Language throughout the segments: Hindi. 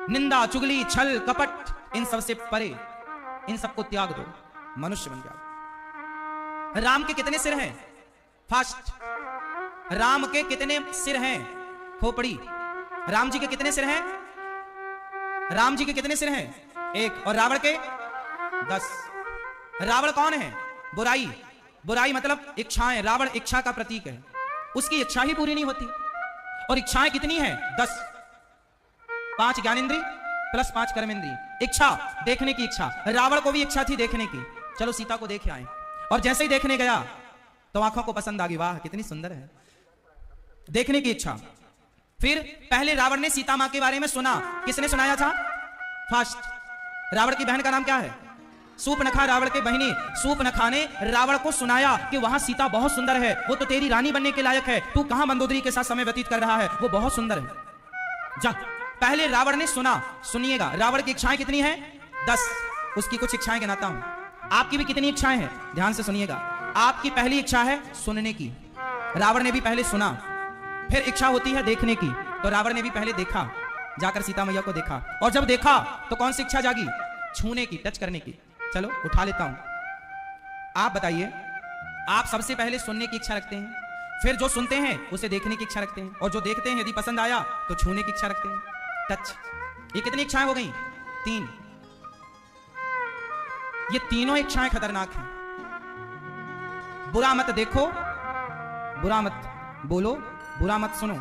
निंदा, चुगली, छल, कपट, इन सब से परे, इन सबको त्याग दो, मनुष्य बन जाओ। राम के कितने सिर हैं? फर्स्ट, राम के कितने सिर हैं? खोपड़ी। राम जी के कितने सिर हैं? राम जी के कितने सिर हैं? एक। और रावण के 10। रावण कौन है? बुराई। बुराई मतलब इच्छाएं। रावण इच्छा का प्रतीक है। उसकी इच्छा ही पूरी नहीं होती। और इच्छाएं कितनी हैं? 10। 5 ज्ञानेंद्री प्लस 5 कर्मेंद्री। इच्छा, देखने की इच्छा। रावण को भी इच्छा थी देखने की, चलो सीता को देख आए। और जैसे ही देखने गया तो आंखों को पसंद आ गई, वाह कितनी सुंदर है, देखने की इच्छा। फिर पहले रावण ने सीता मां के बारे में सुना। किसने सुनाया था? फर्स्ट, रावण की बहन का नाम क्या है? सूपनखा। रावण के बहिनी सूपनखा ने रावण को सुनाया कि वहां सीता बहुत सुंदर है, वो तो तेरी रानी बनने के लायक है, तू कहां मंदोदरी के साथ समय व्यतीत कर रहा है, वो बहुत सुंदर है। जा, पहले रावण ने सुना। सुनिएगा, रावण की इच्छाएं कितनी हैं? 10। उसकी कुछ इच्छाएं गिनाता हूं। आपकी भी कितनी इच्छाएं हैं? ध्यान से सुनिएगा। आपकी पहली इच्छा है सुनने की। रावण ने भी पहले सुना। फिर इच्छा होती है देखने की, तो रावण ने भी पहले देखा, जाकर सीता मैया को देखा। और जब देखा तो कौन सी इच्छा जागी? छूने की, टच करने की। चलो उठा लेता हूं। आप बताइए, आप सबसे पहले सुनने की इच्छा रखते हैं, फिर जो सुनते हैं उसे देखने की इच्छा रखते हैं, और जो देखते हैं यदि पसंद आया तो छूने की इच्छा रखते हैं, टच। ये कितनी इच्छाएं हो गई? 3। ये तीनों इच्छाएं खतरनाक हैं। बुरा मत देखो, बुरा मत बोलो, बुरा मत सुनो।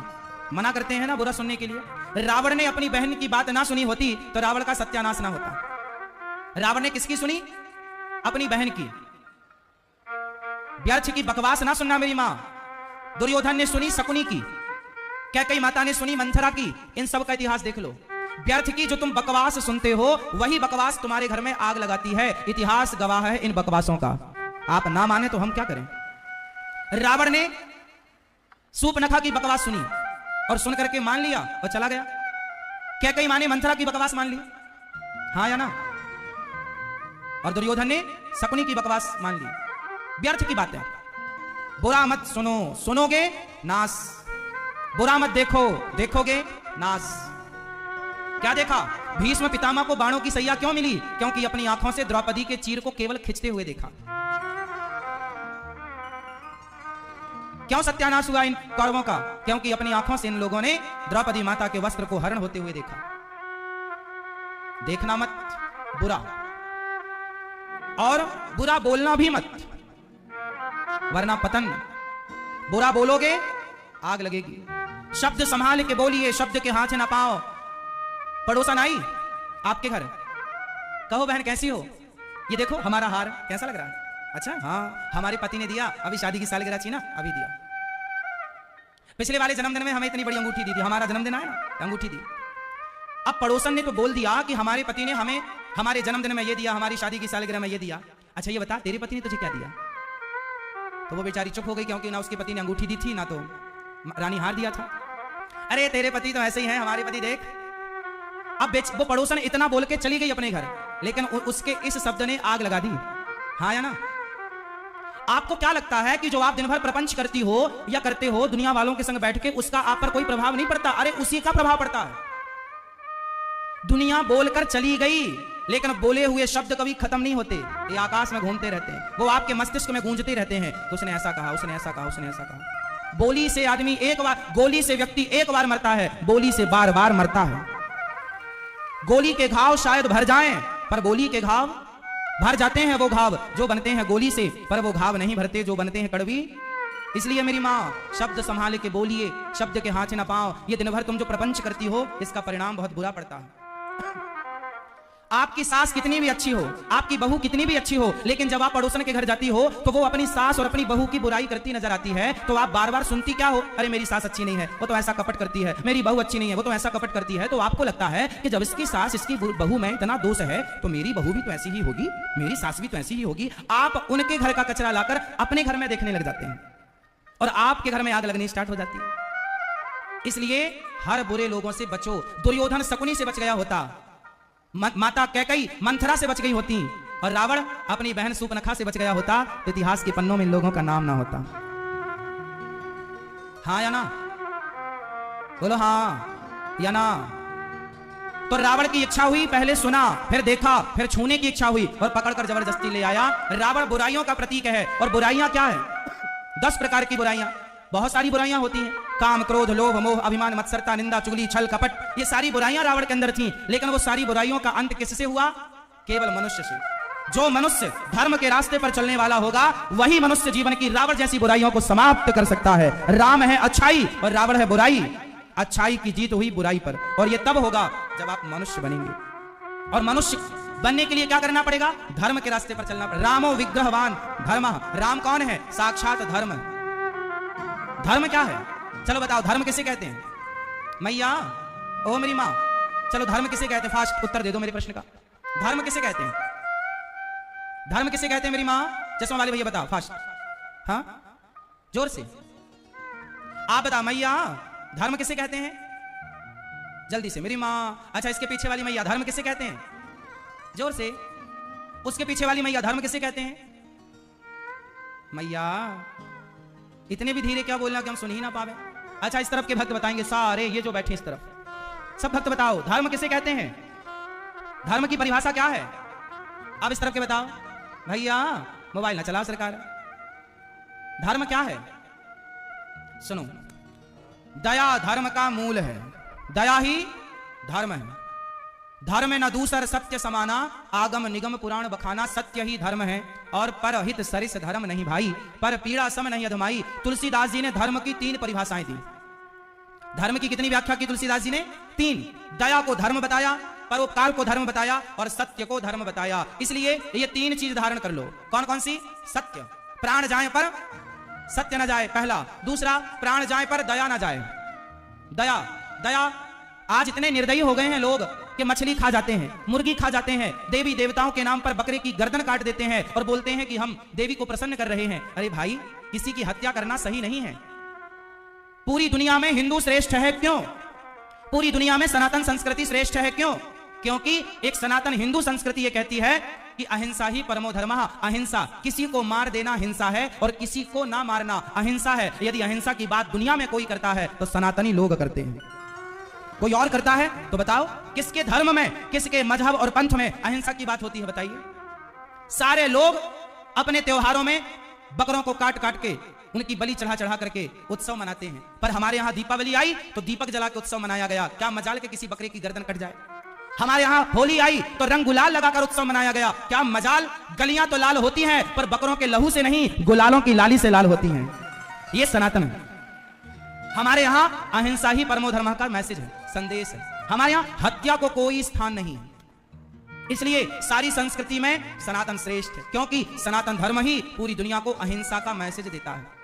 मना करते हैं ना बुरा सुनने के लिए। रावण ने अपनी बहन की बात ना सुनी होती तो रावण का सत्यानाश ना होता। रावण ने किसकी सुनी? अपनी बहन की। व्यर्थ की बकवास ना सुनना मेरी मां। दुर्योधन ने सुनी शकुनी की, कैकेयी माता ने सुनी मंथरा की। इन सब का इतिहास देख लो। व्यर्थ की जो तुम बकवास सुनते हो, वही बकवास तुम्हारे घर में आग लगाती है। इतिहास गवाह है इन बकवासों का। आप ना माने तो हम क्या करें? रावण ने सूपनखा की बकवास सुनी और सुन करके मान लिया और चला गया। कैकेयी मां ने मंथरा की बकवास मान ली, हाँ या ना? और दुर्योधन ने शकुनी की बकवास मान ली। व्यर्थ की बात है। बुरा मत सुनो, सुनोगे नाश। बुरा मत देखो, देखोगे नाश। क्या देखा? भीष्म पितामह को बाणों की सैया क्यों मिली? क्योंकि अपनी आंखों से द्रौपदी के चीर को केवल खिंचते हुए देखा। क्यों सत्यानाश हुआ इन कौरवों का? क्योंकि अपनी आंखों से इन लोगों ने द्रौपदी माता के वस्त्र को हरण होते हुए देखा। देखना मत बुरा, और बुरा बोलना भी मत, वरना पतन। बुरा बोलोगे आग लगेगी। शब्द संभाल के बोलिए, शब्द के हाथ ना पाओ। पड़ोसन आई आपके घर, कहो बहन कैसी हो? ये देखो हमारा हार कैसा लग रहा है? अच्छा हाँ, हमारे पति ने दिया, अभी शादी की सालगिरह थी ना, अभी दिया। पिछले वाले जन्मदिन में हमें इतनी बड़ी अंगूठी दी थी, हमारा जन्मदिन आया ना, अंगूठी दी। अब पड़ोसन ने तो बोल दिया कि हमारे पति ने हमें हमारे जन्मदिन में ये दिया, हमारी शादी की सालगिरह में ये दिया। अच्छा ये बता, तेरे पति ने तुझे क्या दिया? तो वो बेचारी चुप हो गई, क्योंकि ना उसके पति ने अंगूठी दी थी, ना तो रानी हार दिया था। अरे तेरे पति तो ऐसे ही हैं, हमारे पति देख। अब वो पड़ोसन इतना बोल के चली गई अपने घर, लेकिन उसके इस शब्द ने आग लगा दी, हाँ या ना? आपको क्या लगता है कि जो आप दिन भर प्रपंच करती हो या करते हो दुनिया वालों के संग बैठ के, उसका आप पर कोई प्रभाव नहीं पड़ता? अरे उसी का प्रभाव पड़ता है। दुनिया बोलकर चली गई, लेकिन बोले हुए शब्द कभी खत्म नहीं होते, ये आकाश में घूमते रहते हैं, वो आपके मस्तिष्क में गूंजते रहते हैं। उसने ऐसा कहा, उसने ऐसा कहा, उसने ऐसा कहा। बोली से आदमी एक बार, गोली से व्यक्ति एक बार मरता है, बोली से बार बार मरता है। गोली के घाव शायद भर जाएं, पर बोली के घाव भर जाते हैं। वो घाव जो बनते हैं गोली से, पर वो घाव नहीं भरते जो बनते हैं कड़वी। इसलिए मेरी माँ, शब्द संभाल के बोलिए, शब्द के हाथ न पाओ। ये दिन भर तुम जो प्रपंच करती हो, इसका परिणाम बहुत बुरा पड़ता है। आपकी सास कितनी भी अच्छी हो, आपकी बहू कितनी भी अच्छी हो, लेकिन जब आप पड़ोसन के घर जाती हो तो वो अपनी सास और अपनी बहू की बुराई करती नजर आती है, तो आप बार बार सुनती क्या हो? अरे मेरी सास अच्छी नहीं है, वो तो ऐसा कपट करती है। मेरी बहू अच्छी नहीं है, वो तो ऐसा कपट करती है। तो आपको लगता है कि जब इसकी सास, इसकी बहू में इतना दोष है, तो मेरी बहू भी तो ऐसी ही होगी, मेरी सास भी तो ऐसी ही होगी। आप उनके घर का कचरा लाकर अपने घर में देखने लग जाते हैं, और आपके घर में आग लगनी स्टार्ट हो जाती है। इसलिए हर बुरे लोगों से बचो। दुर्योधन शकुनी से बच गया होता, माता कैकेयी मंथरा से बच गई होती, और रावण अपनी बहन सूपनखा से बच गया होता, तो इतिहास के पन्नों में इन लोगों का नाम ना होता। हाँ या ना? बोलो हाँ या ना? तो रावण की इच्छा हुई, पहले सुना, फिर देखा, फिर छूने की इच्छा हुई और पकड़कर जबरदस्ती ले आया। रावण बुराइयों का प्रतीक है। और बुराइयां क्या है? 10 प्रकार की बुराइयां। बहुत सारी बुराइयां होती हैं, काम, क्रोध, लोभ, मोह, अभिमान, मत्सरता, निंदा, चुगली, छल, कपट, ये सारी बुराइयां रावण के अंदर थी। लेकिन वो सारी बुराइयों का अंत किससे हुआ? केवल मनुष्य से। जो मनुष्य धर्म के रास्ते पर चलने वाला होगा वही मनुष्य जीवन की रावण जैसी बुराइयों को समाप्त कर सकता है। राम है अच्छाई और रावण है बुराई। अच्छाई की जीत हुई बुराई पर, और यह तब होगा जब आप मनुष्य बनेंगे। और मनुष्य बनने के लिए क्या करना पड़ेगा? धर्म के रास्ते पर चलना पड़ेगा। रामो विग्रहवान धर्म। राम कौन है? साक्षात धर्म। धर्म क्या है? चलो बताओ, धर्म किसे कहते हैं? मैया, ओ मेरी मां, चलो धर्म किसे कहते हैं? फास्ट उत्तर दे दो मेरे प्रश्न का। धर्म किसे कहते हैं? धर्म किसे कहते हैं मेरी मां? चश्मा वाले भैया बताओ फास्ट। हाँ, जोर से आप बताओ मैया, धर्म किसे कहते हैं? जल्दी से मेरी मां। अच्छा, इसके पीछे वाली मैया धर्म किसे कहते हैं? जोर से। उसके पीछे वाली मैया धर्म किसे कहते हैं? मैया, इतने भी धीरे क्या बोलना कि हम सुन ही ना पावे। अच्छा, इस तरफ के भक्त बताएंगे सारे, ये जो बैठे इस तरफ सब भक्त बताओ धर्म किसे कहते हैं? धर्म की परिभाषा क्या है? अब इस तरफ के बताओ। भैया मोबाइल ना चलाओ सरकार। धर्म क्या है? सुनो, दया धर्म का मूल है। दया ही धर्म है। धर्म न दूसर सत्य समाना, आगम निगम पुराण बखाना। सत्य ही धर्म है और परहित सरिस धर्म नहीं भाई, पर पीड़ा सम नहीं अधमाई। तुलसीदास जी ने धर्म की 3 परिभाषाएं दी। धर्म की कितनी व्याख्या की तुलसीदास जी ने? 3। दया को धर्म बताया, परोपकार को धर्म बताया और सत्य को धर्म बताया। इसलिए ये 3 चीज धारण कर लो। कौन कौन सी? सत्य, प्राण जाए पर सत्य न जाए, पहला। दूसरा, प्राण जाए पर दया न जाए। दया, दया। आज इतने निर्दयी हो गए हैं लोग कि मछली खा जाते हैं, मुर्गी खा जाते हैं, देवी देवताओं के नाम पर बकरे की गर्दन काट देते हैं और बोलते हैं कि हम देवी को प्रसन्न कर रहे हैं। अरे भाई, किसी की हत्या करना सही नहीं है। पूरी दुनिया में हिंदू श्रेष्ठ है, क्यों? पूरी दुनिया में सनातन संस्कृति श्रेष्ठ है, क्यों? क्योंकि एक सनातन हिंदू संस्कृति ये कहती है कि अहिंसा ही परमो धर्मः। अहिंसा, किसी को मार देना हिंसा है और किसी को ना मारना अहिंसा है। यदि अहिंसा की बात दुनिया में कोई करता है तो सनातनी लोग करते हैं। कोई और करता है तो बताओ, किसके धर्म में, किसके मजहब और पंथ में अहिंसा की बात होती है? बताइए। सारे लोग अपने त्योहारों में बकरों को काट काट के उनकी बलि चढ़ा चढ़ा करके उत्सव मनाते हैं। पर हमारे यहां दीपावली आई तो दीपक जला के उत्सव मनाया गया। क्या मजाल के किसी बकरे की गर्दन कट जाए? हमारे यहां होली आई तो रंग गुलाल लगाकर उत्सव मनाया गया। क्या मजाल, गलियां तो लाल होती हैं पर बकरों के लहू से नहीं, गुलालों की लाली से लाल होती हैं। ये सनातन है। हमारे यहां अहिंसा ही परमो धर्म का मैसेज है, संदेश है। हमारे यहां हत्या को कोई स्थान नहीं है। इसलिए सारी संस्कृति में सनातन श्रेष्ठ है, क्योंकि सनातन धर्म ही पूरी दुनिया को अहिंसा का मैसेज देता है।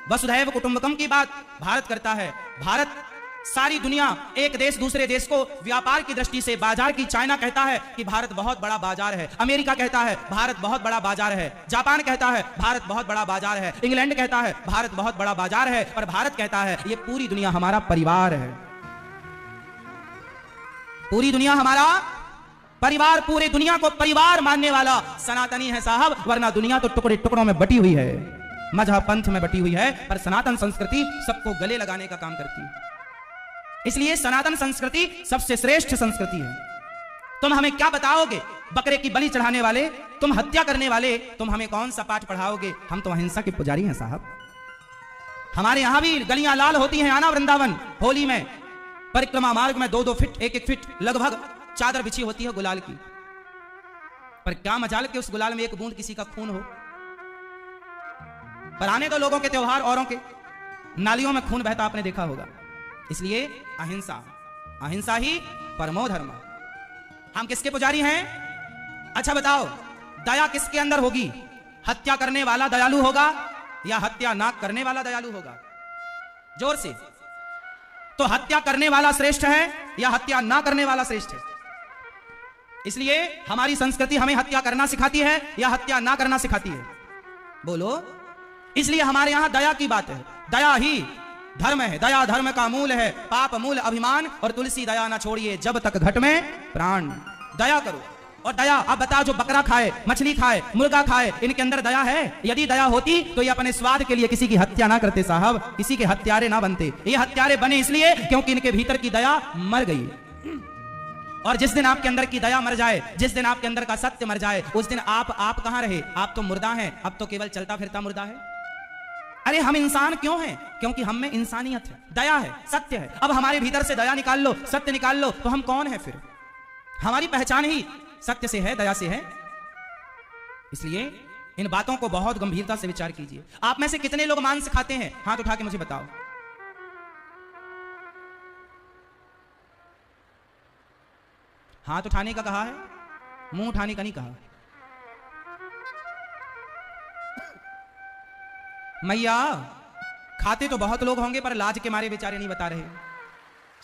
वसुधैव कुटुंबकम की बात भारत करता है। भारत, सारी दुनिया, एक देश दूसरे देश को व्यापार की दृष्टि से, बाजार की, चाइना कहता है कि भारत बहुत बड़ा बाजार है, अमेरिका कहता है भारत बहुत बड़ा बाजार है, जापान कहता है भारत बहुत बड़ा बाजार है, इंग्लैंड कहता है भारत बहुत बड़ा बाजार है, और भारत कहता है ये पूरी दुनिया हमारा परिवार है। पूरी दुनिया हमारा परिवार, पूरी दुनिया को परिवार मानने वाला सनातनी है साहब, वरना दुनिया तो टुकड़े टुकड़ों में बटी हुई है, मजहब पंथ में बटी हुई है, पर सनातन संस्कृति सबको गले लगाने का काम करती है। इसलिए सनातन संस्कृति सबसे श्रेष्ठ संस्कृति है। तुम हमें क्या बताओगे? बकरे की बलि चढ़ाने वाले, तुम हत्या करने वाले, तुम हमें कौन सा पाठ पढ़ाओगे? हम तो अहिंसा के पुजारी हैं साहब। हमारे यहां भी गलियां लाल होती हैं, आना वृंदावन। होली में परिक्रमा मार्ग में 2-2 फीट, 1-1 फीट लगभग चादर बिछी होती है गुलाल की। पर क्या मजाल के उस गुलाल में एक बूंद किसी का खून हो? पर आने दो लोगों के त्योहार, औरों के नालियों में खून बहता आपने देखा होगा। इसलिए अहिंसा, अहिंसा ही परमो धर्म। हम किसके पुजारी हैं? अच्छा बताओ, दया किसके अंदर होगी? हत्या करने वाला दयालु होगा या हत्या ना करने वाला दयालु होगा? जोर से। तो हत्या करने वाला श्रेष्ठ है या हत्या ना करने वाला श्रेष्ठ है? इसलिए हमारी संस्कृति हमें हत्या करना सिखाती है या हत्या ना करना सिखाती है? बोलो। इसलिए हमारे यहां दया की बात है। दया ही धर्म है, दया धर्म का मूल है, पाप मूल अभिमान, और तुलसी दया ना छोड़िए जब तक घट में प्राण। दया करो। और दया, अब बताओ, जो बकरा खाए, मछली खाए, मुर्गा खाए, इनके अंदर दया है? यदि दया होती तो ये अपने स्वाद के लिए किसी की हत्या ना करते साहब, किसी के हत्यारे ना बनते। ये हत्यारे बने इसलिए क्योंकि इनके भीतर की दया मर गई। और जिस दिन आपके अंदर की दया मर जाए, जिस दिन आपके अंदर का सत्य मर जाए, उस दिन आप कहां रहे? आप तो मुर्दा हैं, अब तो केवल चलता फिरता मुर्दा है। अरे हम इंसान क्यों हैं? क्योंकि हम में इंसानियत है, दया है, सत्य है। अब हमारे भीतर से दया निकाल लो, सत्य निकाल लो, तो हम कौन है फिर? हमारी पहचान ही सत्य से है, दया से है। इसलिए इन बातों को बहुत गंभीरता से विचार कीजिए। आप में से कितने लोग मांस खाते हैं? हाथ उठा के मुझे बताओ। हाथ उठाने का कहा है, मुंह उठाने का नहीं कहा। मैया, खाते तो बहुत लोग होंगे, पर लाज के मारे बेचारे नहीं बता रहे,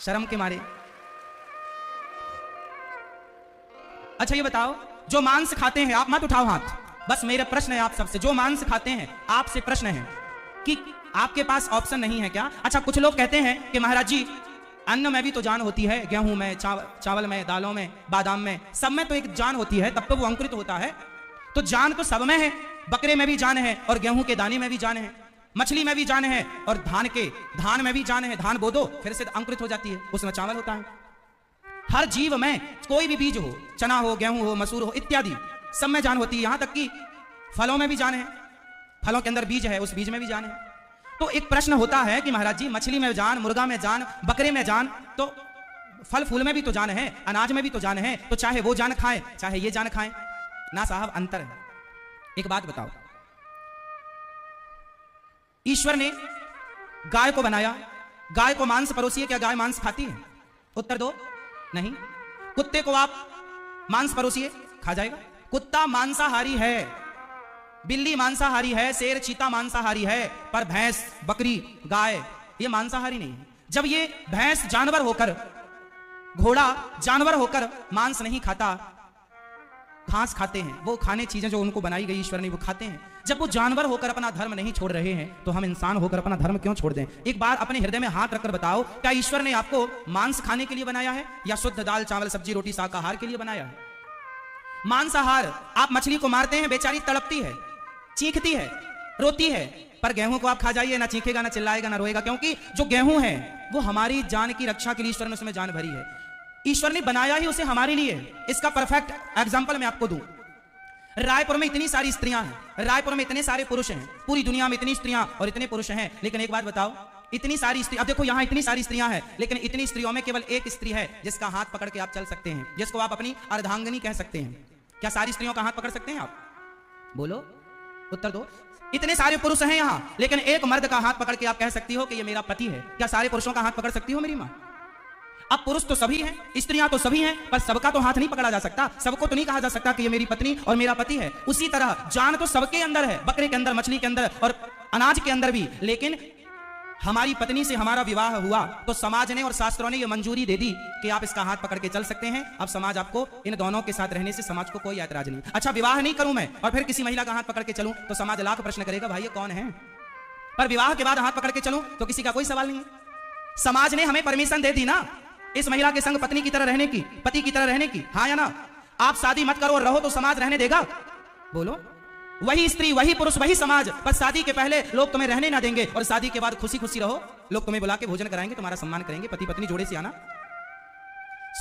शर्म के मारे। अच्छा ये बताओ, जो मांस खाते हैं, आप मत उठाओ हाथ, बस मेरा प्रश्न है आप सबसे, जो मांस खाते हैं, आपसे प्रश्न है कि आपके पास ऑप्शन नहीं है क्या? अच्छा, कुछ लोग कहते हैं कि महाराज जी, अन्न में भी तो जान होती है, गेहूं में, चावल में, दालों में, बादाम में, सब में तो एक जान होती है, तब तो वो अंकुरित होता है। तो जान तो सब में है, बकरे में भी जान है, और गेहूं के दाने में भी जान है, मछली में भी जान है, और धान में भी जान है। धान बो दो, फिर से अंकुरित हो जाती है, उसमें चावल होता है। हर जीव में कोई भी बीज हो, चना हो, गेहूं हो, मसूर हो, इत्यादि सब में जान होती है। यहां तक कि फलों में भी जान है, फलों के अंदर बीज है, उस बीज में भी जान है। तो एक प्रश्न होता है कि महाराज जी, मछली में जान, मुर्गा में जान, बकरे में जान, तो फल फूल में भी तो जान है, अनाज में भी तो जान है, तो चाहे वो जान खाएं, चाहे ये जान खाएं ना साहब, अंतर है। एक बात बताओ, ईश्वर ने गाय को बनाया, गाय को मांस परोसिए, क्या गाय मांस खाती है? उत्तर दो, नहीं। कुत्ते को आप मांस परोसिए, खा जाएगा। कुत्ता मांसाहारी है, बिल्ली मांसाहारी है, शेर चीता मांसाहारी है, पर भैंस, बकरी, गाय ये मांसाहारी नहीं है। जब ये भैंस जानवर होकर, घोड़ा जानवर होकर मांस नहीं खाता, घास खाते हैं, वो खाने चीजें जो उनको बनाई गई ईश्वर ने, वो खाते हैं। जब वो जानवर होकर अपना धर्म नहीं छोड़ रहे हैं, तो हम इंसान होकर अपना धर्म क्यों छोड़ दें? एक बार अपने हृदय में हाथ रखकर बताओ, क्या ईश्वर ने आपको मांस खाने के लिए बनाया है, या शुद्ध दाल चावल सब्जी रोटी शाकाहार के लिए बनाया है? मांसाहार, आप मछली को मारते हैं, बेचारी तड़पती है, चीखती है, रोती है, पर गेहूं को आप खा जाइए, ना चीखेगा, ना चिल्लाएगा, ना रोएगा, क्योंकि जो गेहूं है वो हमारी जान की रक्षा के लिए ईश्वर ने उसमें जान भरी है। ईश्वर ने बनाया ही उसे हमारे लिए। इसका परफेक्ट एग्जांपल मैं आपको दूं। रायपुर में इतनी सारी स्त्रियां हैं, रायपुर में इतने सारे पुरुष हैं, पूरी दुनिया में इतनी स्त्रियां और इतने पुरुष हैं, लेकिन एक बात बताओ, इतनी सारी स्त्री, अब देखो यहां इतनी सारी स्त्रियां हैं, लेकिन इतनी स्त्रियों में केवल एक स्त्री है जिसका हाथ पकड़ के आप चल सकते हैं, जिसको आप अपनी अर्धांगिनी कह सकते हैं। क्या सारी स्त्रियों का हाथ पकड़ सकते हैं आप? बोलो, उत्तर दो। इतने सारे पुरुष हैं यहां, लेकिन एक मर्द का हाथ पकड़ के आप कह सकती हो कि ये मेरा पति है। क्या सारे पुरुषों का हाथ पकड़ सकती हो मेरी मां? अब पुरुष तो सभी हैं, स्त्रियां तो सभी हैं, पर सबका तो हाथ नहीं पकड़ा जा सकता, सबको तो नहीं कहा जा सकता कि ये मेरी पत्नी और मेरा पति है। उसी तरह जान तो सबके अंदर है, बकरे के अंदर, मछली के अंदर और अनाज के अंदर भी, लेकिन हमारी पत्नी से हमारा विवाह हुआ तो समाज ने और शास्त्रों ने यह मंजूरी दे दी कि आप इसका हाथ पकड़ के चल सकते हैं। अब समाज आपको इन दोनों के साथ रहने से समाज को कोई ऐतराज नहीं। अच्छा, विवाह नहीं करूं मैं और फिर किसी महिला का हाथ पकड़ के चलूं तो समाज लाख प्रश्न करेगा, भाई ये कौन है? पर विवाह के बाद हाथ पकड़ के चलूं तो किसी का कोई सवाल नहीं है। समाज ने हमें परमिशन दे दी ना इस महिला के संग पत्नी की तरह रहने की, पति की तरह रहने की, हाँ या ना? आप शादी मत करो और रहो तो समाज रहने देगा? बोलो। वही स्त्री, वही पुरुष, वही समाज, बस शादी के पहले लोग तुम्हें रहने ना देंगे और शादी के बाद खुशी खुशी रहो, लोग तुम्हें बुला के भोजन कराएंगे, तुम्हारा सम्मान करेंगे, पति पत्नी जोड़े से आना।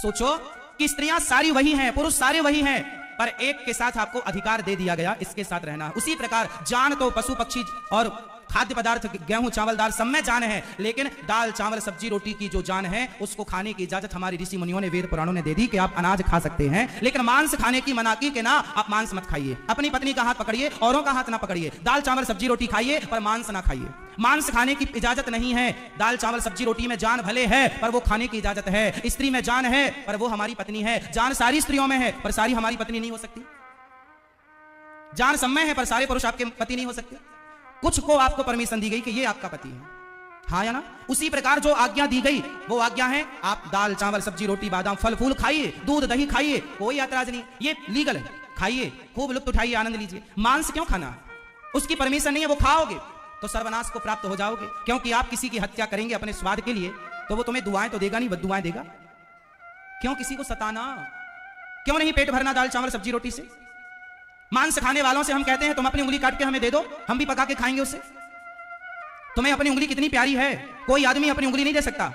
सोचो कि स्त्रियां सारी वही हैं, पुरुष सारे वही हैं, पर एक के साथ आपको अधिकार दे दिया गया इसके साथ रहना। उसी प्रकार जान तो पशु पक्षी और खाद्य पदार्थ, गेहूं चावल दाल सब में जान है, लेकिन दाल चावल सब्जी रोटी की जो जान है उसको खाने की इजाजत हमारी ऋषि मुनियों ने, वेद पुराणों ने दे दी कि आप अनाज खा सकते हैं, लेकिन मांस खाने की मना की कि ना, आप मांस मत खाइए। अपनी पत्नी का हाथ पकड़िए, औरों का हाथ ना पकड़िए। दाल चावल सब्जी रोटी खाइए पर मांस ना खाइए। मांस खाने की इजाजत नहीं है। दाल चावल सब्जी रोटी में जान भले है पर वो खाने की इजाजत है। स्त्री में जान है पर वो हमारी पत्नी है। जान सारी स्त्रियों में है पर सारी हमारी पत्नी नहीं हो सकती। जान सब में है पर सारे पुरुष आपके पति नहीं हो सकते। कुछ को आपको परमिशन दी गई कि ये आपका पति है, हाँ या ना? उसी प्रकार जो आज्ञा दी गई वो आज्ञा है, आप दाल चावल सब्जी रोटी बादाम फल फूल खाइए, दूध दही खाइए, कोई ऐतराज नहीं, ये लीगल है, खाइए, खूब लुत्फ उठाइए, आनंद लीजिए। मांस क्यों खाना? उसकी परमिशन नहीं है, वो खाओगे तो सर्वनाश को प्राप्त हो जाओगे, क्योंकि आप किसी की हत्या करेंगे अपने स्वाद के लिए तो वो तुम्हें दुआएं तो देगा नहीं, बद्दुआएं देगा। क्यों किसी को सताना? क्यों नहीं पेट भरना दाल चावल सब्जी रोटी से? मांस खाने वालों से हम कहते हैं तुम अपनी उंगली काट के हमें दे दो, हम भी पका के खाएंगे उससे। तुम्हें अपनी उंगली कितनी प्यारी है, कोई आदमी अपनी उंगली नहीं दे सकता।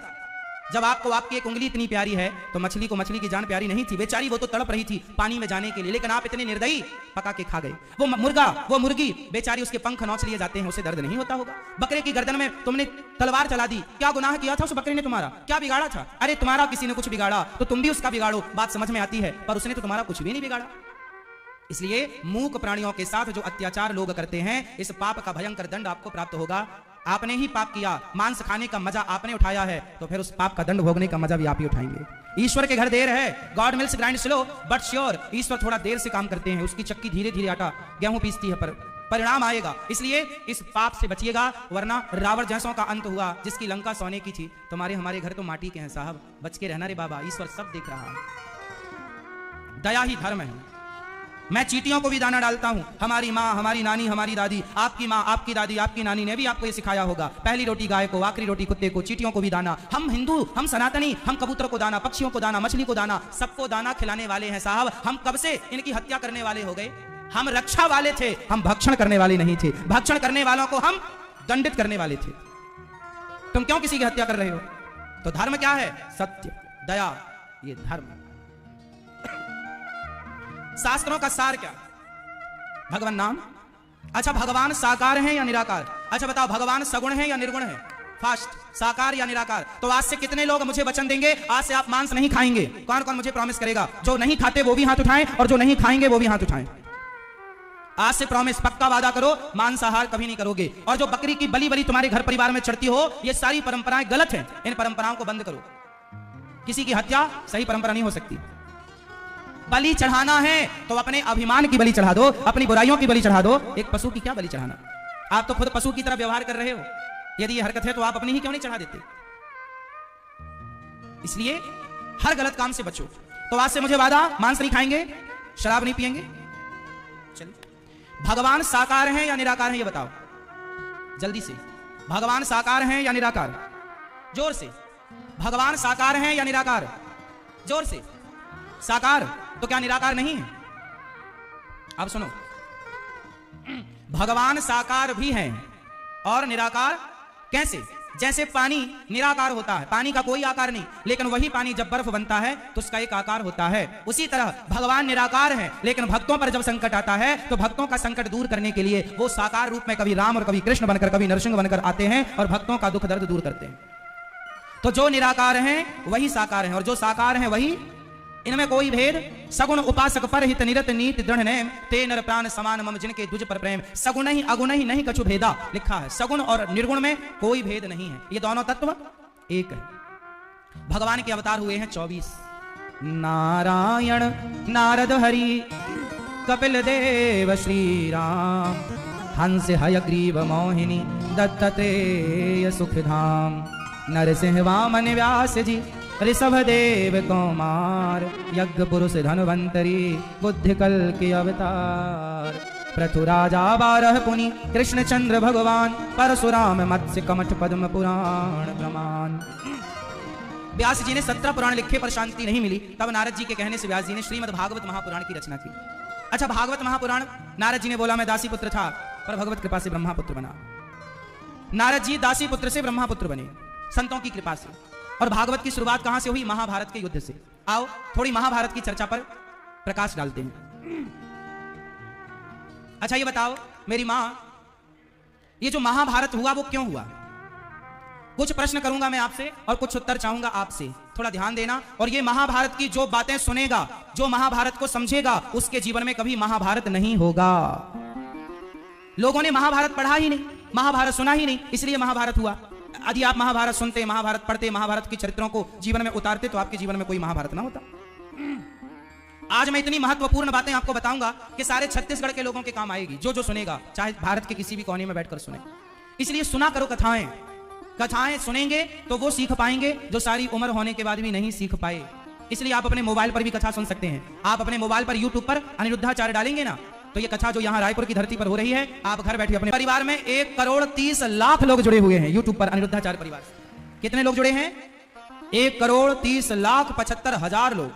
जब आपको आपकी एक उंगली इतनी प्यारी है तो मछली को मछली की जान प्यारी नहीं थी, बेचारी वो तो तड़प रही थी पानी में जाने के लिए, लेकिन आप इतने निर्दयी पका के खा गए। वो मुर्गा, वो मुर्गी बेचारी, उसके पंख नोच लिए जाते हैं, उसे दर्द नहीं होता होगा। बकरे की गर्दन में तुमने तलवार चला दी, क्या गुनाह किया था उस बकरे ने तुम्हारा? क्या बिगाड़ा था? अरे तुम्हारा किसी ने कुछ बिगाड़ा तो तुम भी उसका बिगाड़ो, बात समझ में आती है, पर उसने तो तुम्हारा कुछ भी नहीं बिगाड़ा। इसलिए मूक प्राणियों के साथ जो अत्याचार लोग करते हैं, इस पाप का भयंकर दंड आपको प्राप्त होगा। आपने ही पाप किया, मांस खाने का मजा आपने उठाया है, तो फिर उस पाप का दंड भोगने का मजा भी आप ही उठाएंगे। ईश्वर के घर देर है, God mills grind slow but sure. ईश्वर थोड़ा देर से काम करते हैं, उसकी चक्की धीरे धीरे आटा गेहूं पीसती है, पर परिणाम आएगा। इसलिए इस पाप से बचिएगा, वरना रावण जैसों का अंत हुआ, जिसकी लंका सोने की थी। तुम्हारे हमारे घर तो माटी के हैं साहब, बच के रहना रे बाबा, ईश्वर सब देख रहा है। दया ही धर्म है। मैं चींटियों को भी दाना डालता हूं। हमारी माँ, हमारी नानी, हमारी दादी, आपकी माँ, आपकी दादी, आपकी नानी ने भी आपको ये सिखाया होगा, पहली रोटी गाय को, आखिरी रोटी कुत्ते को, चींटियों को भी दाना। हम हिंदू, हम सनातनी, हम कबूतर को दाना, पक्षियों को दाना, मछली को दाना, सबको दाना खिलाने वाले हैं साहब। हम कब से इनकी हत्या करने वाले हो गए? हम रक्षा वाले थे, हम भक्षण करने वाले नहीं थे। भक्षण करने वालों को हम दंडित करने वाले थे। तुम क्यों किसी की हत्या कर रहे हो? तो धर्म क्या है? सत्य, दया, ये धर्म। शास्त्रों का सार क्या? भगवान नाम। अच्छा, भगवान साकार हैं या निराकार? अच्छा बताओ, भगवान सगुण है या निर्गुण है? फास्ट, साकार या निराकार? तो आज से कितने लोग मुझे वचन देंगे, आज से आप मांस नहीं खाएंगे? कौन कौन मुझे प्रॉमिस करेगा? जो नहीं खाते वो भी हाथ उठाएं, और जो नहीं खाएंगे वो भी हाथ उठाएं। आज से प्रॉमिस, पक्का वादा करो, मांसाहार कभी नहीं करोगे। और जो बकरी की बलि तुम्हारे घर परिवार में चढ़ती हो, ये सारी परंपराएं गलत हैं, इन परंपराओं को बंद करो। किसी की हत्या सही परंपरा नहीं हो सकती। बलि चढ़ाना है तो अपने अभिमान की बलि चढ़ा दो, अपनी बुराइयों की बलि चढ़ा दो। एक पशु की क्या बलि चढ़ाना? आप तो खुद पशु की तरह व्यवहार कर रहे हो। यदि ये हरकत है तो आप अपनी ही क्यों नहीं चढ़ा देते? इसलिए हर गलत काम से बचो। तो आज से मुझे वादा, मांस नहीं खाएंगे, शराब नहीं पिएंगे। चलिए, भगवान साकार हैं या निराकार हैं ये बताओ जल्दी से। भगवान साकार हैं या निराकार? जोर से। भगवान साकार हैं या निराकार? जोर से। साकार तो क्या निराकार नहीं है? अब सुनो, भगवान साकार भी हैं और निराकार कैसे? जैसे पानी निराकार होता है, पानी का कोई आकार नहीं, लेकिन वही पानी जब बर्फ बनता है तो उसका एक आकार होता है। उसी तरह भगवान निराकार है, लेकिन भक्तों पर जब संकट आता है तो भक्तों का संकट दूर करने के लिए वो साकार रूप में कभी राम और कभी कृष्ण बनकर, कभी नरसिंह बनकर आते हैं और भक्तों का दुख दर्द दूर करते हैं। तो जो निराकार हैं वही साकार हैं, और जो साकार हैं वही, इनमें कोई भेद। सगुण उपासक पर हित निरत नीति दृढ़ नेम, ते नर प्राण समान मम जिनके दुज पर प्रेम। सगुण ही अगुण ही नहीं कछु भेदा, लिखा है। सगुण और निर्गुण में कोई भेद नहीं है, ये दोनों तत्व एक है। भगवान के अवतार हुए हैं 24। नारायण, नारद हरि, कपिल देव, श्री राम, हंस हयग्रीव मोहिनी, दत्तात्रेय सुखधाम, नरसिंह वामन व्यास जी, ऋषभ देव कुमार, यज्ञ पुरुष धनवंतरी, बुद्धि कल के अवतार, पृथु राजा 12 पुनि, कृष्ण चंद्र भगवान, परशुराम मत्स्य कमठ पद्म पुराण प्रमाण। व्यास जी ने 17 पुराण लिखे पर शांति नहीं मिली, तब नारद जी के कहने से व्यास जी ने श्रीमद् भागवत महापुराण की रचना की। अच्छा, भागवत महापुराण, नारद जी ने बोला मैं दासी पुत्र था पर भगवत कृपा से ब्रह्मापुत्र बना। नारद जी दासी पुत्र से ब्रह्मापुत्र बने संतों की कृपा से। और भागवत की शुरुआत कहां से हुई? महाभारत के युद्ध से। आओ थोड़ी महाभारत की चर्चा पर प्रकाश डालते हैं। अच्छा ये बताओ मेरी मां, ये जो महाभारत हुआ वो क्यों हुआ? कुछ प्रश्न करूंगा मैं आपसे और कुछ उत्तर चाहूंगा आपसे, थोड़ा ध्यान देना। और ये महाभारत की जो बातें सुनेगा, जो महाभारत को समझेगा, उसके जीवन में कभी महाभारत नहीं होगा। लोगों ने महाभारत पढ़ा ही नहीं, महाभारत सुना ही नहीं, इसलिए महाभारत हुआ। यदि आप महाभारत सुनते, महाभारत पढ़ते, महाभारत के चरित्रों को जीवन में उतारते तो आपके जीवन में कोई महाभारत ना होता। आज मैं इतनी महत्वपूर्ण बातें आपको बताऊंगा कि सारे छत्तीसगढ़ के लोगों के काम आएगी, जो जो सुनेगा, चाहे भारत के किसी भी कोने में बैठकर सुने। इसलिए सुना करो कथाएं। कथाएं सुनेंगे तो वो सीख पाएंगे जो सारी उम्र होने के बाद भी नहीं सीख पाए। इसलिए आप अपने मोबाइल पर भी कथा सुन सकते हैं। आप अपने मोबाइल पर यूट्यूब पर अनिरुद्धाचार्य डालेंगे ना, तो ये कथा जो यहाँ रायपुर की धरती पर हो रही है, आप घर बैठे अपने परिवार में 1,30,00,000 लोग जुड़े हुए हैं यूट्यूब पर अनिरुद्धाचार्य परिवार से। कितने लोग जुड़े हैं? 1,30,75,000 लोग।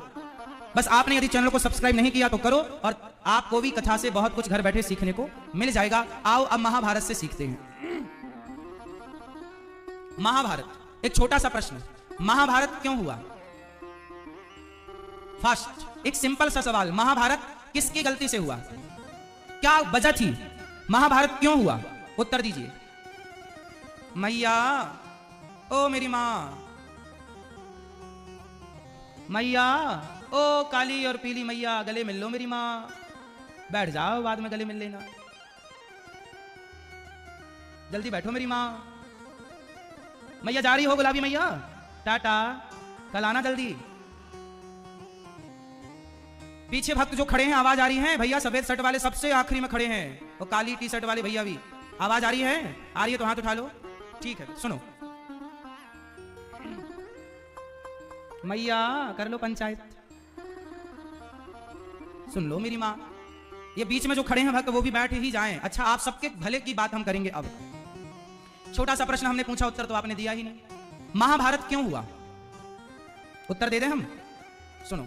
बस आपने यदि चैनल को सब्सक्राइब नहीं किया तो करो, और आपको भी कथा से बहुत कुछ घर बैठे सीखने को मिल जाएगा। आओ अब महाभारत से सीखते हैं। महाभारत, एक छोटा सा प्रश्न, महाभारत क्यों हुआ? फर्स्ट एक सिंपल सा सवाल, महाभारत किसकी गलती से हुआ? क्या वजह थी? महाभारत क्यों हुआ? उत्तर दीजिए। मैया, ओ मेरी मां, मैया, ओ काली और पीली मैया, गले मिल लो मेरी मां। बैठ जाओ, बाद में गले मिल लेना। जल्दी बैठो मेरी मां। मैया जा रही हो गुलाबी मैया? टाटा, कल आना जल्दी। पीछे भक्त जो खड़े हैं, आवाज आ रही है? भैया सफेद शर्ट वाले सबसे आखिरी में खड़े हैं, और काली टी शर्ट वाले भैया भी। आवाज आ रही है? आ रही है तो हाथ उठा लो। ठीक है, सुनो। मैया कर लो पंचायत। सुन लो मेरी मां। ये बीच में जो खड़े हैं भक्त वो भी बैठ ही जाएं। अच्छा, आप सबके भले की बात हम करेंगे। अब छोटा सा प्रश्न हमने पूछा, उत्तर तो आपने दिया ही नहीं। महाभारत क्यों हुआ? उत्तर दे दें हम? सुनो,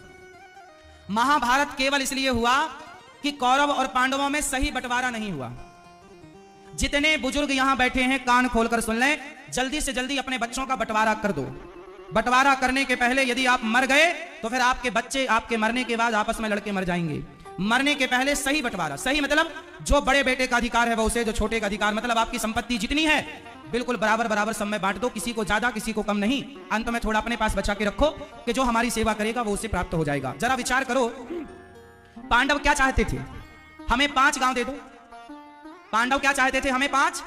महाभारत केवल इसलिए हुआ कि कौरव और पांडवों में सही बंटवारा नहीं हुआ। जितने बुजुर्ग यहां बैठे हैं कान खोलकर सुन लें, जल्दी से जल्दी अपने बच्चों का बंटवारा कर दो। बंटवारा करने के पहले यदि आप मर गए तो फिर आपके बच्चे आपके मरने के बाद आपस में लड़के मर जाएंगे। मरने के पहले सही बंटवारा। सही मतलब जो बड़े बेटे का अधिकार है वो उसे, जो छोटे का अधिकार, मतलब आपकी संपत्ति जितनी है बिल्कुल बराबर बराबर सब में बांट दो, किसी को ज्यादा किसी को कम नहीं। अंत में थोड़ा अपने पास बचा के रखो कि जो हमारी सेवा करेगा वो उसे प्राप्त हो जाएगा। जरा विचार करो, पांडव क्या चाहते थे? हमें 5 गांव दे दो। पांडव क्या चाहते थे? हमें 5,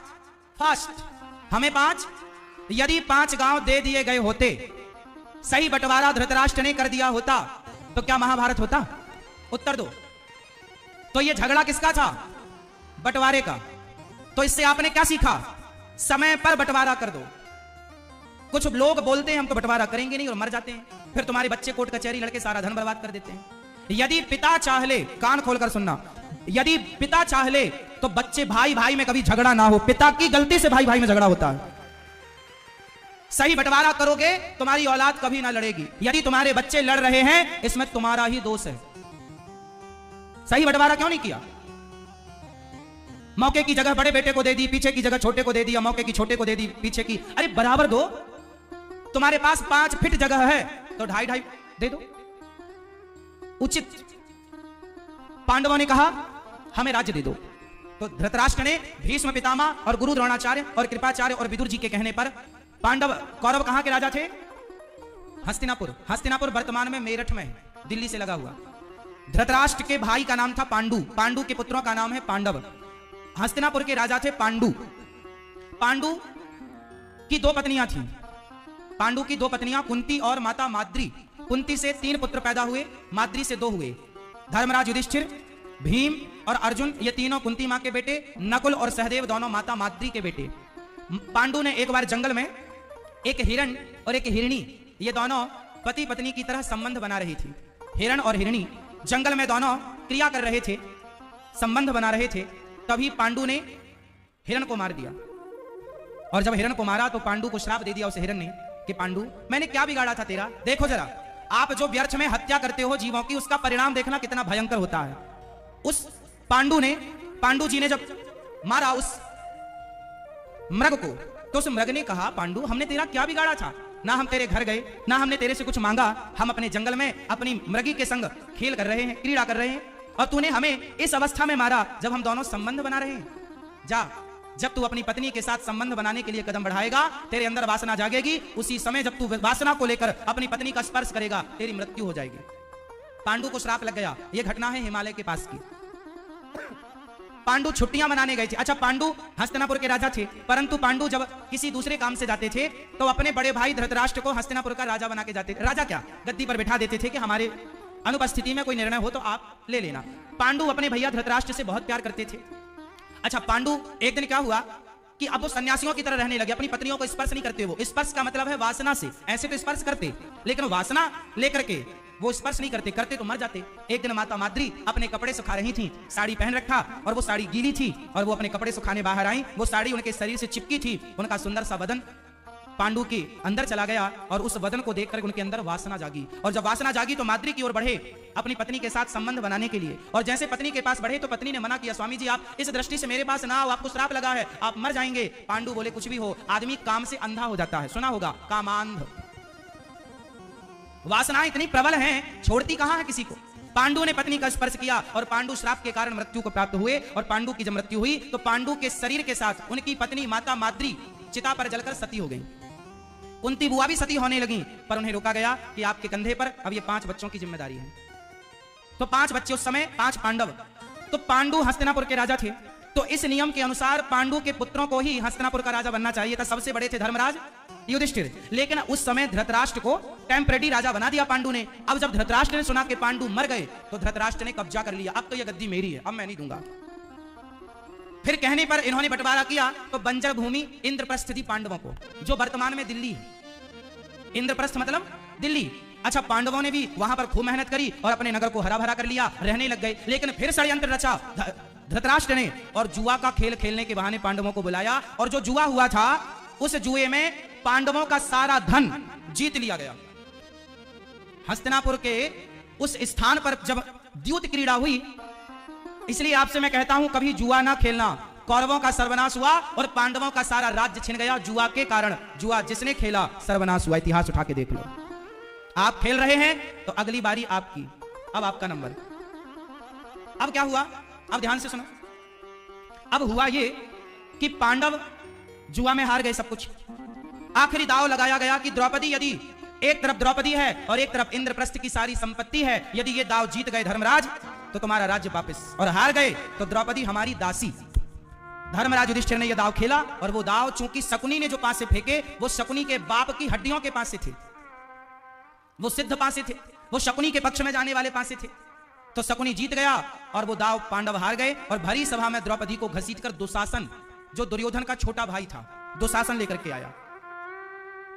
फर्स्ट हमें 5। यदि 5 गांव दे दिए गए होते, सही बंटवारा धृतराष्ट्र ने कर दिया होता, तो क्या महाभारत होता? उत्तर दो। तो ये झगड़ा किसका था? बंटवारे का। तो इससे आपने क्या सीखा? समय पर बंटवारा कर दो। कुछ लोग बोलते हैं हम तो बंटवारा करेंगे नहीं और मर जाते हैं, फिर तुम्हारे बच्चे कोर्ट कचहरी लड़के सारा धन बर्बाद कर देते हैं। यदि पिता चाह ले, कान खोलकर सुनना, यदि पिता चाह ले तो बच्चे भाई भाई में कभी झगड़ा ना हो। पिता की गलती से भाई भाई में झगड़ा होता है। सही बंटवारा करोगे तुम्हारी औलाद कभी ना लड़ेगी। यदि तुम्हारे बच्चे लड़ रहे हैं इसमें तुम्हारा ही दोष है। सही बंटवारा क्यों नहीं किया? मौके की जगह बड़े बेटे को दे दी, पीछे की जगह छोटे को दे दिया, मौके की छोटे को दे दी, पीछे की। अरे बराबर दो। तुम्हारे पास 5 फीट जगह है तो 2.5 दे दो, उचित। पांडवों ने कहा हमें राज्य दे दो, तो धृतराष्ट्र ने भीष्म पितामह और गुरु द्रोणाचार्य और कृपाचार्य और विदुर जी के कहने पर पांडव, कौरव कहां के राजा थे? हस्तिनापुर। हस्तिनापुर वर्तमान में मेरठ में, दिल्ली से लगा हुआ। धृतराष्ट्र के भाई का नाम था पांडु, पांडु के पुत्रों का नाम है पांडव। हस्तिनापुर के राजा थे पांडु। पांडु की 2 पत्नियां थीं। पांडु की 2 पत्नियां कुंती और माता माद्री। कुंती से 3 पुत्र पैदा हुए, माद्री से 2 हुए। धर्मराज युधिष्ठिर, भीम और अर्जुन, ये तीनों कुंती मां के बेटे। नकुल और सहदेव दोनों माता माद्री के बेटे। पांडु ने एक बार जंगल में एक हिरण और एक हिरणी, ये दोनों पति पत्नी की तरह संबंध बना रही थी। हिरण और हिरणी जंगल में दोनों क्रिया कर रहे थे, संबंध बना रहे थे। तभी पांडु ने हिरण को मार दिया, और जब हिरण को मारा तो पांडु को श्राप दे दिया उस हिरण ने कि पांडु मैंने क्या बिगाड़ा था तेरा? देखो जरा, आप जो व्यर्थ में हत्या करते हो जीवों की, उसका परिणाम देखना कितना भयंकर होता है। उस पांडु जी ने जब मारा उस मृग को, तो उस मृग ने कहा पांडु हमने तेरा क्या बिगाड़ा था? ना हम तेरे घर गए, ना हमने तेरे से कुछ मांगा, हम अपने जंगल में अपनी मृगी के संग खेल कर रहे हैं, क्रीड़ा कर रहे हैं, और तूने हमें इस अवस्था में मारा जब हम दोनों संबंध बना रहे हैं। जा, जब तू अपनी पत्नी के साथ संबंध बनाने के लिए कदम बढ़ाएगा, तेरे अंदर वासना जागेगी। उसी समय जब तू वासना को लेकर अपनी पत्नी का स्पर्श करेगा, तेरी मृत्यु हो जाएगी। पांडु को श्राप लग गया। यह घटना है हिमालय के पास की। पांडु छुट्टियां मनाने गए थे। अच्छा, पांडु हस्तिनापुर के राजा थे, परंतु पांडु जब किसी दूसरे काम से जाते थे तो अपने बड़े भाई धृतराष्ट्र को हस्तिनापुर का राजा बना के जाते थे। राजा क्या, गद्दी पर बिठा देते थे कि हमारे अनुपस्थिति में कोई निर्णय हो तो आप ले लेना। पांडु अपने भैया धृतराष्ट्र से बहुत प्यार करते थे। अच्छा, पांडु एक दिन क्या हुआ कि अब वो सन्यासियों की तरह रहने लगे, अपनी पत्नियों को स्पर्श नहीं करते। वो स्पर्श का मतलब है वासना से, ऐसे तो स्पर्श करते, लेकिन वासना लेकर के वो स्पर्श नहीं करते, करते तो मर जाते। एक दिन माता माद्री अपने कपड़े सुखा रही थी, साड़ी पहन रखा, और वो साड़ी गीली थी, और वो अपने कपड़े सुखाने बाहर आई। वो साड़ी उनके शरीर से चिपकी थी, उनका सुंदर सा बदन पांडु के अंदर चला गया, और उस बदन को देखकर उनके अंदर वासना जागी। और जब वासना जागी तो माद्री की ओर बढ़े अपनी पत्नी के साथ संबंध बनाने के लिए, और जैसे पत्नी के पास बढ़े तो पत्नी ने मना किया, स्वामी जी आप इस दृष्टि से मेरे पास ना आओ, आपको श्राप लगा है, आप मर जाएंगे। पांडु बोले कुछ भी हो, आदमी काम से अंधा हो जाता है, सुना होगा कामांध। वासनाएं इतनी प्रबल हैं, छोड़ती कहां है किसी को। पांडु ने पत्नी का स्पर्श किया और पांडु श्राप के कारण मृत्यु को प्राप्त हुए। और पांडु की जब मृत्यु हुई तो पांडु के शरीर के साथ उनकी पत्नी माता माद्री चिता पर जलकर सती हो गई। कुंती बुआ भी सती होने लगी, पर उन्हें रोका गया कि आपके कंधे पर अब ये 5 बच्चों की जिम्मेदारी है। तो 5 बच्चे उस समय, 5 पांडव। तो पांडु हस्तिनापुर के राजा थे, तो इस नियम के अनुसार पांडु के पुत्रों को ही हस्तिनापुर का राजा बनना चाहिए था। सबसे बड़े थे धर्मराज युधिष्ठिर, लेकिन उस समय धृतराष्ट्र को टेम्परेरी राजा बना दिया पांडु ने। अब जब धृतराष्ट्र ने सुना कि पांडु मर गए तो धृतराष्ट्र ने कब्जा कर लिया। अब तो यह गद्दी मेरी है, अब मैं नहीं दूंगा। फिर कहने पर इन्होंने बंटवारा किया, तो बंजर भूमि इंद्रप्रस्थ थी पांडवों को, जो वर्तमान में दिल्ली है। इंद्रप्रस्थ मतलब दिल्ली। अच्छा, पांडवों ने भी वहां पर खूब मेहनत करी और अपने नगर को हरा भरा कर लिया, रहने लग गए। लेकिन फिर षड्यंत्र रचा धृतराष्ट्र ने और जुआ का खेल खेलने के बहाने पांडवों को बुलाया, और जो जुआ हुआ था उस जुए में पांडवों का सारा धन जीत लिया गया। हस्तिनापुर के उस स्थान पर जब द्यूत क्रीड़ा हुई, इसलिए आपसे मैं कहता हूं कभी जुआ ना खेलना। कौरवों का सर्वनाश हुआ और पांडवों का सारा राज्य छिन गया जुआ के कारण। जुआ जिसने खेला सर्वनाश हुआ, इतिहास उठा के देख लो। आप खेल रहे हैं तो अगली बारी आपकी, अब आपका नंबर। अब क्या हुआ, अब ध्यान से सुनो। अब हुआ ये कि पांडव जुआ में हार गए सब कुछ। आखिरी दांव लगाया गया कि द्रौपदी, यदि एक तरफ द्रौपदी है और एक तरफ इंद्रप्रस्थ की सारी संपत्ति है, यदि ये दांव जीत गए धर्मराज तो तुम्हारा राज्य वापस, और हार गए तो द्रौपदी हमारी दासी। धर्मराज युधिष्ठिर ने यह दांव खेला, और वो दांव चूंकि शकुनी ने जो पासे फेंके वो शकुनी के बाप की हड्डियों के पासे थे, वो सिद्ध पासे थे, वो शकुनी के पक्ष में जाने वाले पासे थे। तो शकुनी जीत गया और वो दांव पांडव हार गए। और भरी सभा में द्रौपदी को घसीटकर दुशासन, जो दुर्योधन का छोटा भाई था, दुशासन लेकर के आया।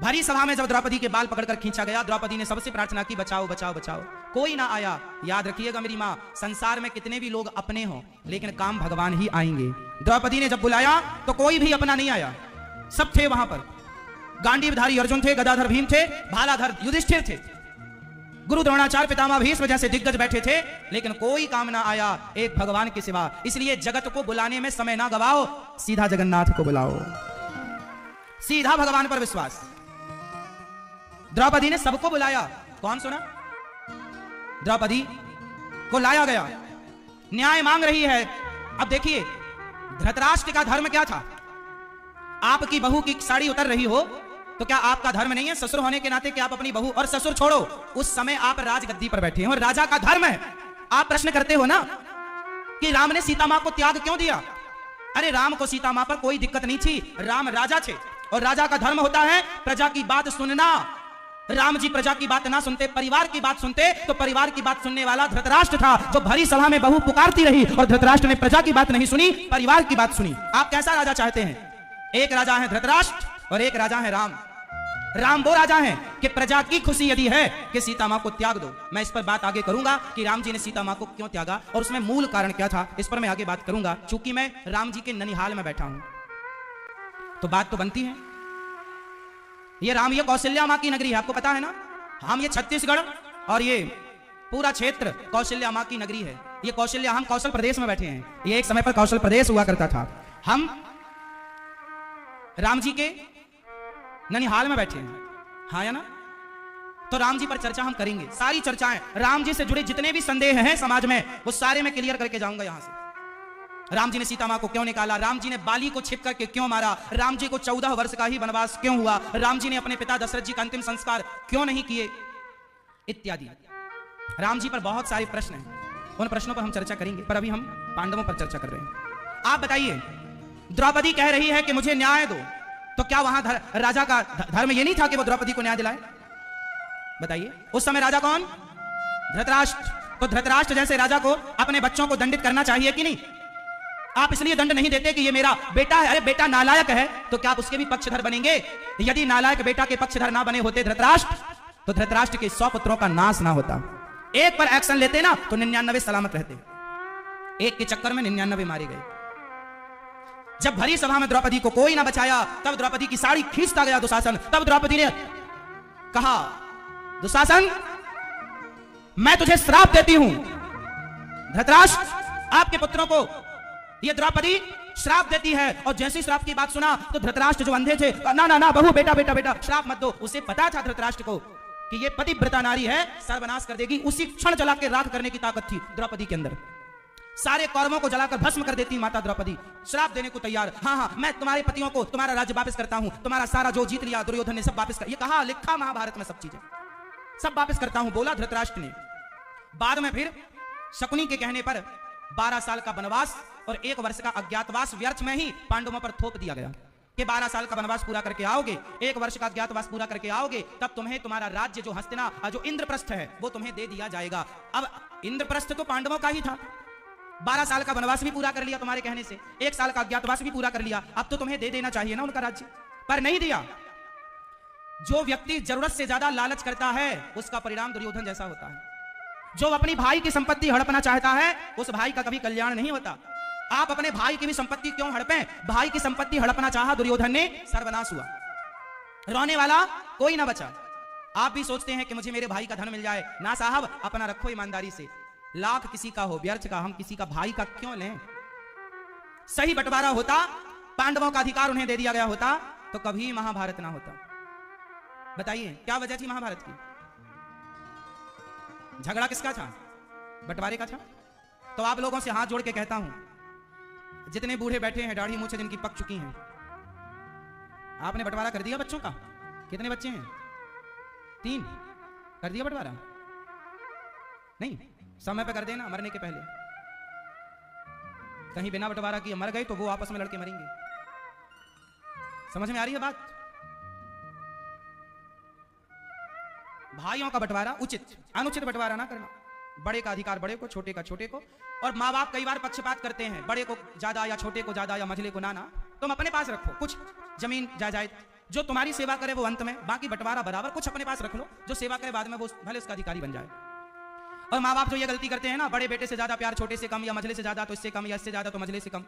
भरी सभा में जब द्रौपदी के बाल पकड़कर खींचा गया, द्रौपदी ने सबसे प्रार्थना की, बचाओ बचाओ बचाओ। कोई ना आया। याद रखिएगा मेरी मां, संसार में कितने भी लोग अपने हों, लेकिन काम भगवान ही आएंगे। द्रौपदी ने जब बुलाया तो कोई भी अपना नहीं आया, सब थे वहां पर। गांडीवधारी अर्जुन थे, गदाधर भीम थे, भालाधर युधिष्ठिर थे, गुरु द्रोणाचार्य, पितामह भीष्म जैसे दिग्गज बैठे थे, लेकिन कोई काम ना आया एक भगवान के सिवा। इसलिए जगत को बुलाने में समय ना गवाओ, सीधा जगन्नाथ को बुलाओ, सीधा भगवान पर विश्वास। द्रौपदी ने सबको बुलाया, कौन सुना? द्रौपदी को लाया गया, न्याय मांग रही है। अब देखिए धृतराष्ट्र का धर्म क्या था। आपकी बहू की साड़ी उतर रही हो तो क्या आपका धर्म नहीं है ससुर होने के नाते कि आप अपनी बहू, और ससुर छोड़ो, उस समय आप राजगद्दी पर बैठे हैं और राजा का धर्म है। आप प्रश्न करते हो ना कि राम ने सीता मां को त्याग क्यों दिया। अरे राम को सीता मां पर कोई दिक्कत नहीं थी, राम राजा थे और राजा का धर्म होता है प्रजा की बात सुनना। राम जी प्रजा की बात ना सुनते, परिवार की बात सुनते, तो परिवार की बात सुनने वाला धृतराष्ट्र था, जो भरी सभा में बहू पुकारती रही और धृतराष्ट्र ने प्रजा की बात नहीं सुनी, परिवार की बात सुनी। आप कैसा राजा चाहते हैं? एक राजा है धृतराष्ट्र और एक राजा है राम। राम वो राजा हैं कि प्रजा की खुशी यदि है कि सीता मां को त्याग दो। मैं इस पर बात आगे करूंगा कि राम जी ने सीता मां को क्यों त्यागा और उसमें मूल कारण क्या था, इस पर मैं आगे बात करूंगा। चूंकि मैं राम जी के ननिहाल में बैठा हूं तो बात तो बनती है। ये राम, ये कौशल्या मां की नगरी है, आपको पता है ना। हम ये छत्तीसगढ़ और ये पूरा क्षेत्र कौशल्या मां की नगरी है। ये कौशल्या, हम कौशल प्रदेश में बैठे हैं। ये एक समय पर कौशल प्रदेश हुआ करता था। हम राम जी के ननिहाल में बैठे हैं, हाँ या ना। तो राम जी पर चर्चा हम करेंगे, सारी चर्चाएं राम जी से जुड़े जितने भी संदेह हैं समाज में, वो सारे मैं क्लियर करके जाऊंगा यहां से। राम जी ने सीता मां को क्यों निकाला, राम जी ने बाली को छिप करके क्यों मारा, राम जी को 14 वर्ष का ही वनवास क्यों हुआ, राम जी ने अपने पिता दशरथ जी का अंतिम संस्कार क्यों नहीं किए, इत्यादि। राम जी पर बहुत सारे प्रश्न हैं, उन प्रश्नों पर हम चर्चा करेंगे, पर अभी हम पांडवों पर चर्चा कर रहे हैं। आप बताइए, द्रौपदी कह रही है कि मुझे न्याय दो, तो क्या वहां राजा का धर्म ये नहीं था कि वो द्रौपदी को न्याय दिलाए? बताइए, उस समय राजा कौन? धृतराष्ट्र। तो धृतराष्ट्र जैसे राजा को अपने बच्चों को दंडित करना चाहिए कि नहीं? आप इसलिए दंड नहीं देते कि ये मेरा बेटा है, अरे बेटा नालायक है, तो क्या आप उसके भी पक्षधर बनेंगे? यदि नालायक बेटा के पक्षधर ना बने होते धृतराष्ट्र, तो धृतराष्ट्र के 100 पुत्रों का नाश ना होता। एक पर एक्शन लेते ना तो 99 सलामत रहते, एक के चक्कर में 99 मारे गए। जब भरी सभा में द्रौपदी को कोई ना बचाया, तब द्रौपदी की साड़ी खींचता गया दुशासन। तब द्रौपदी ने कहा, दुशासन मैं तुझे श्राप देती हूं। धृतराष्ट्र, आपके पुत्रों को यह द्रौपदी श्राप देती है। और जैसी श्राप की बात सुना तो धृतराष्ट्र जो अंधे थे, ना ना ना बहू, बेटा बेटा बेटा श्राप मत दो। उसे पता था धृतराष्ट्र को कि ये पतिव्रता नारी है, सर्वनाश कर देगी। उसी क्षण जला के राख करने की ताकत थी द्रौपदी के अंदर। सारे कौरवों को जलाकर भस्म कर देती माता द्रौपदी, श्राप देने को तैयार। हाँ हाँ, मैं तुम्हारे पतियों को तुम्हारा राज्य वापस करता हूं, तुम्हारा सारा जो जीत लिया दुर्योधन ने सब वापस कर, ये कहा लिखा महाभारत में सब चीजें, सब वापस करता हूं, बोला धृतराष्ट्र ने। बाद में फिर शकुनी के कहने पर 12 साल का वनवास और 1 वर्ष का अज्ञातवास व्यर्थ में ही पांडवों पर थोप दिया गया कि 12 साल का वनवास पूरा करके आओगे, 1 वर्ष का अज्ञातवास पूरा करके आओगे, तब तुम्हें तुम्हारा राज्य जो हस्तिना, जो इंद्रप्रस्थ है, वो तुम्हें दे दिया जाएगा। अब इंद्रप्रस्थ तो पांडवों का ही था, 12 साल का वनवास भी पूरा कर लिया तुम्हारे कहने से, 1 साल का अज्ञातवास भी पूरा कर लिया, अब तो तुम्हें दे देना चाहिए ना उनका राज्य, पर नहीं दिया। जो व्यक्ति जरूरत से ज्यादा लालच करता है उसका परिणाम दुर्योधन जैसा होता है। जो अपनी भाई की संपत्ति हड़पना चाहता है उस भाई का कभी कल्याण नहीं होता। आप अपने भाई की भी संपत्ति क्यों हड़पें? भाई की संपत्ति हड़पना चाहा दुर्योधन ने, सर्वनाश हुआ, रोने वाला कोई ना बचा। आप भी सोचते हैं कि मुझे मेरे भाई का धन मिल जाए, ना साहब, अपना रखो ईमानदारी से। लाख किसी का हो, व्यर्थ का हम किसी का भाई का क्यों लें? सही बंटवारा होता, पांडवों का अधिकार उन्हें दे दिया गया होता, तो कभी महाभारत ना होता। बताइए क्या वजह थी महाभारत की? झगड़ा किसका था? बंटवारे का था। तो आप लोगों से हाथ जोड़ के कहता हूं, जितने बूढ़े बैठे हैं, दाढ़ी मूछें जिनकी पक चुकी हैं, आपने बंटवारा कर दिया बच्चों का? कितने बच्चे हैं? 3। कर दिया बंटवारा? नहीं, समय पे कर देना, मरने के पहले। कहीं बिना बंटवारा किए मर गए तो वो आपस में लड़के मरेंगे। समझ में आ रही है बात? भाइयों का बंटवारा उचित, अनुचित बंटवारा ना करना। बड़े का अधिकार बड़े को, छोटे का छोटे को। और माँ बाप कई बार पक्षपात करते हैं, बड़े को ज्यादा या छोटे को ज्यादा या मझले को ना। तुम अपने पास रखो कुछ जमीन जायदाद, जो तुम्हारी सेवा करे वो अंत में, बाकी बंटवारा बराबर कुछ अपने पास रख लो, जो सेवा करे बाद में वो भले उसका अधिकारी बन जाए। और माँ बाप जो ये गलती करते हैं ना, बड़े बेटे से ज्यादा प्यार, छोटे से कम, या मझले से ज्यादा तो इससे कम, या इससे ज्यादा तो मझले से कम।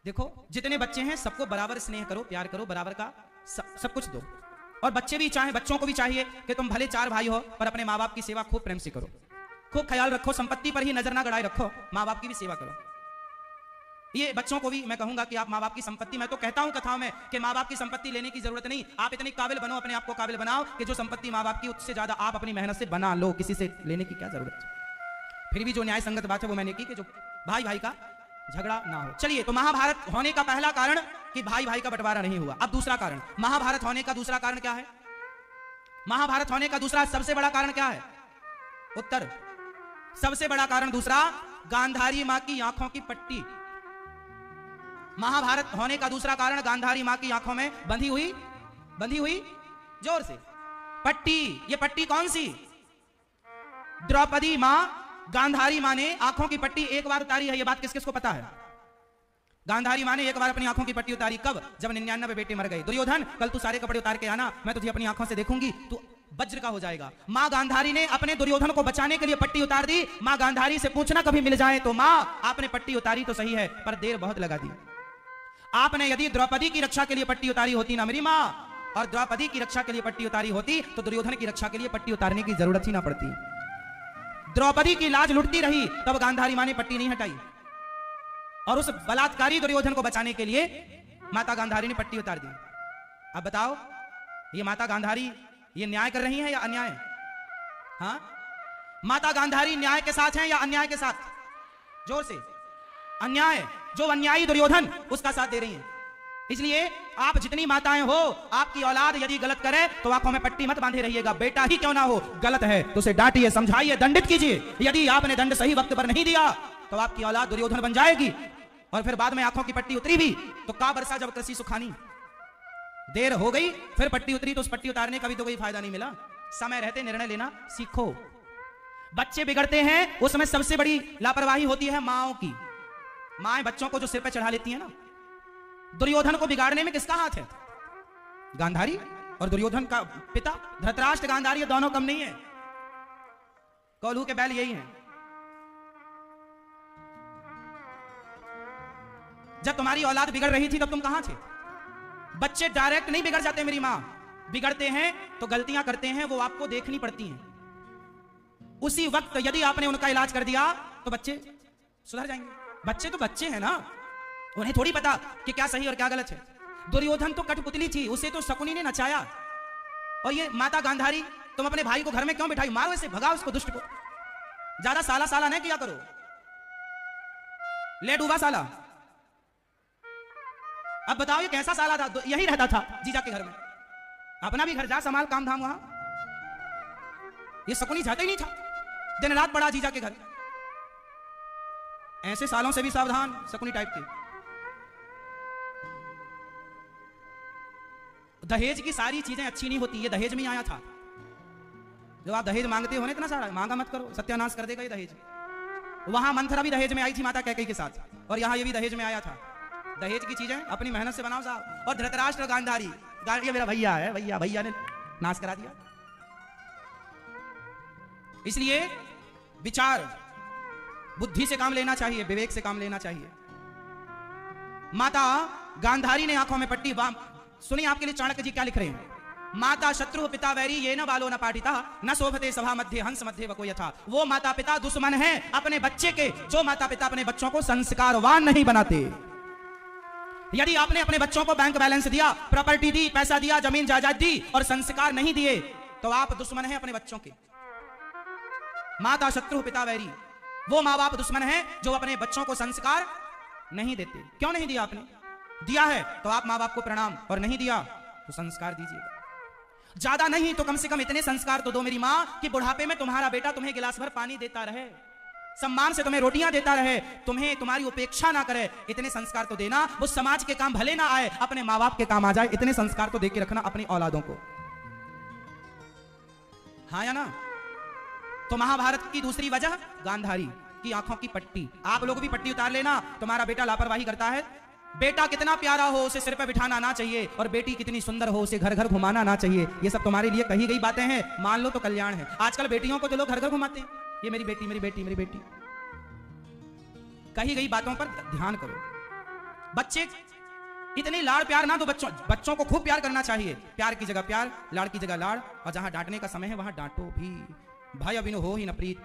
देखो जितने बच्चे हैं सबको बराबर स्नेह करो, प्यार करो, बराबर का सब कुछ दो। और बच्चे भी चाहे, बच्चों को भी चाहिए कि तुम भले 4 भाई हो पर अपने माँ बाप की सेवा खूब प्रेम से करो, खूब ख्याल रखो, संपत्ति पर ही नजर ना गड़ाए रखो, माँ बाप की भी सेवा करो। ये बच्चों को भी मैं कहूंगा कि आप माँ बाप की संपत्ति, मैं तो कहता हूं कथाओं में कि माँ बाप की संपत्ति लेने की जरूरत नहीं, आप इतने काबिल बनो, अपने आप को काबिल बनाओ कि जो संपत्ति माँ बाप की उससे ज्यादा आप अपनी मेहनत से बना लो, किसी से लेने की क्या जरूरत है। फिर भी जो न्याय संगत बात है वो मैंने की कि जो भाई भाई का झगड़ा ना हो। चलिए, तो महाभारत होने का पहला कारण कि भाई भाई का बंटवारा नहीं हुआ। अब दूसरा कारण, महाभारत होने का दूसरा कारण क्या है? महाभारत होने का दूसरा सबसे बड़ा कारण क्या है? उत्तर, सबसे बड़ा कारण दूसरा, गांधारी मां की आंखों की पट्टी। महाभारत होने का दूसरा कारण गांधारी मां की आंखों में बंधी हुई जोर से पट्टी। ये पट्टी कौन सी? द्रौपदी मां, गांधारी मां ने आंखों की पट्टी एक बार उतारी है। ये बात किस किस को पता है? गांधारी मां ने एक बार अपनी आंखों की पट्टी उतारी। कब? जब 99 बेटे मर गए। दुर्योधन, कल तू सारे कपड़े उतार के आना, मैं तुझे अपनी आंखों से देखूंगी, तू वज्र का हो जाएगा। मां गांधारी ने अपने दुर्योधन को बचाने के लिए पट्टी उतार दी। मां गांधारी से पूछना कभी मिल जाए तो, मां आपने पट्टी उतारी तो सही है पर देर बहुत लगा दी। आपने यदि द्रौपदी की रक्षा के लिए पट्टी उतारी होती ना मेरी मां, और द्रौपदी की रक्षा के लिए पट्टी उतारी होती तो दुर्योधन की रक्षा के लिए पट्टी उतारने की जरूरत ही ना पड़ती। द्रौपदी की लाज लुटती रही तब गांधारी मां ने पट्टी नहीं हटाई, और उस बलात्कारी दुर्योधन को बचाने के लिए माता गांधारी ने पट्टी उतार दी। अब बताओ, ये माता गांधारी ये न्याय कर रही है या अन्याय? हाँ, माता गांधारी न्याय के साथ है या अन्याय के साथ? जोर से। अन्याय। जो अन्यायी दुर्योधन, उसका साथ दे रही हैं। इसलिए आप जितनी माताएं हो, आपकी औलाद यदि गलत करे तो आंखों में पट्टी मत बांधे रहिएगा। बेटा ही क्यों ना हो, गलत है तो उसे डांटिए, समझाइए, दंडित कीजिए। यदि आपने दंड सही वक्त पर नहीं दिया तो आपकी औलाद दुर्योधन बन जाएगी। और फिर बाद में आंखों की पट्टी उतरी भी तो का बरसा जब कृषि सुखानी। देर हो गई, फिर पट्टी उतरी तो उस पट्टी उतारने का भी तो कोई फायदा नहीं मिला। समय रहते निर्णय लेना सीखो। बच्चे बिगड़ते हैं, उसमें सबसे बड़ी लापरवाही होती है माओ की। माएं बच्चों को जो सिर पे चढ़ा लेती हैं ना। दुर्योधन को बिगाड़ने में किसका हाथ है? गांधारी। और दुर्योधन का पिता धृतराष्ट्र, गांधारी, दोनों कम नहीं है। कोल्हू के बैल यही हैं। जब तुम्हारी औलाद बिगड़ रही थी तब तुम कहां थे? बच्चे डायरेक्ट नहीं बिगड़ जाते मेरी मां, बिगड़ते हैं तो गलतियां करते हैं, वो आपको देखनी पड़ती हैं। उसी वक्त यदि आपने उनका इलाज कर दिया तो बच्चे सुधर जाएंगे। बच्चे तो बच्चे हैं ना, उन्हें थोड़ी पता कि क्या सही और क्या गलत है। दुर्योधन तो कठपुतली थी, उसे तो शकुनी ने नचाया। और ये माता गांधारी, तुम अपने भाई को घर में क्यों बिठाई? मारो इसे, भगाओ इसको, दुष्ट को। ज्यादा साला साला नहीं किया करो, ले डूबा साला। अब बताओ ये कैसा साला था? यही रहता था जीजा के घर में। अपना भी घर जा, संभाल काम धाम वहां। ये शकुनी जाता ही नहीं था, दिन रात पड़ा जीजा के घर। ऐसे सालों से भी सावधान, शकुनी टाइप के। दहेज की सारी चीजें अच्छी नहीं होती, ये दहेज में आया था। जब आप दहेज मांगते हो ना इतना सारा, मांगा मत करो, सत्यानाश कर देगा ये दहेज। वहां मंथरा भी दहेज में आई थी माता कैकेयी के साथ, और यहां ये भी दहेज में आया था। दहेज की चीजें अपनी मेहनत से बनाओ साहब। और धृतराष्ट्र गांधारी, ये मेरा भैया है, भैया ने नाश करा दिया। इसलिए विचार बुद्धि से काम लेना चाहिए, विवेक से काम लेना चाहिए। माता गांधारी ने आंखों में पट्टी बांध, सुनिए आपके लिए चाणक्य जी क्या लिख रहे हैं। माता शत्रु पिता वैरी ये न बालो न पाटिता न शोभते सभा मध्य हंस मध्य वको यथा। वो माता पिता दुश्मन हैं अपने बच्चे के, जो माता पिता अपने बच्चों को संस्कारवान नहीं बनाते। यदि आपने अपने बच्चों को बैंक बैलेंस दिया, प्रॉपर्टी दी, पैसा दिया, जमीन जायदाद दी और संस्कार नहीं दिए, तो आप दुश्मन हैं अपने बच्चों के। माता शत्रु पिता वैरी, वो माँ बाप दुश्मन हैं जो अपने बच्चों को संस्कार नहीं देते। क्यों नहीं दिया? आपने दिया है तो आप माँ बाप को प्रणाम, और नहीं दिया तो संस्कार दीजिएगा। ज्यादा नहीं तो कम से कम इतने संस्कार तो दो मेरी माँ कि बुढ़ापे में तुम्हारा बेटा तुम्हें गिलास भर पानी देता रहे, सम्मान से तुम्हें रोटियां देता रहे, तुम्हें तुम्हारी उपेक्षा ना करे। इतने संस्कार तो देना, वो समाज के काम भले ना आए, अपने माँ बाप के काम आ जाए। इतने संस्कार तो देके रखना अपनी औलादों को, हाँ या ना? तो महाभारत की दूसरी वजह गांधारी की आंखों की पट्टी। आप लोग भी पट्टी उतार लेना। तुम्हारा बेटा लापरवाही करता है, बेटा कितना प्यारा हो उसे सिर पे बिठाना ना चाहिए, और बेटी कितनी सुंदर हो उसे घर घर घुमाना ना चाहिए। ये सब तुम्हारे लिए कही गई बातें हैं, मान लो तो कल्याण है। आजकल बेटियों को जो लोग घर घर घुमाते हैं, ये मेरी बेटी मेरी बेटी मेरी बेटी, कही गई बातों पर ध्यान करो। बच्चे इतनी लाड़ प्यार ना दो, बच्चों को खूब प्यार करना चाहिए। प्यार की जगह प्यार, लाड़ की जगह लाड़, और जहां डांटने का समय है वहां डांटो भी। भय अबिनु हो ही न प्रीत,